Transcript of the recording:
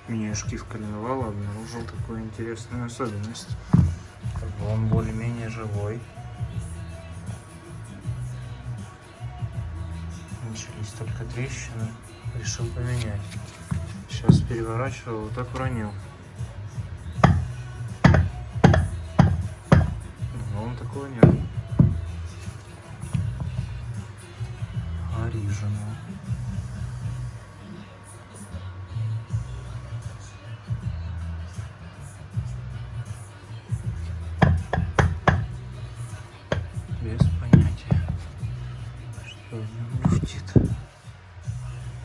Меняю шкив коленвала, обнаружил такую интересную особенность. Как бы он более-менее живой. Начались только трещины. Решил поменять. Сейчас переворачивал, вот так уронил. Но он такого нет.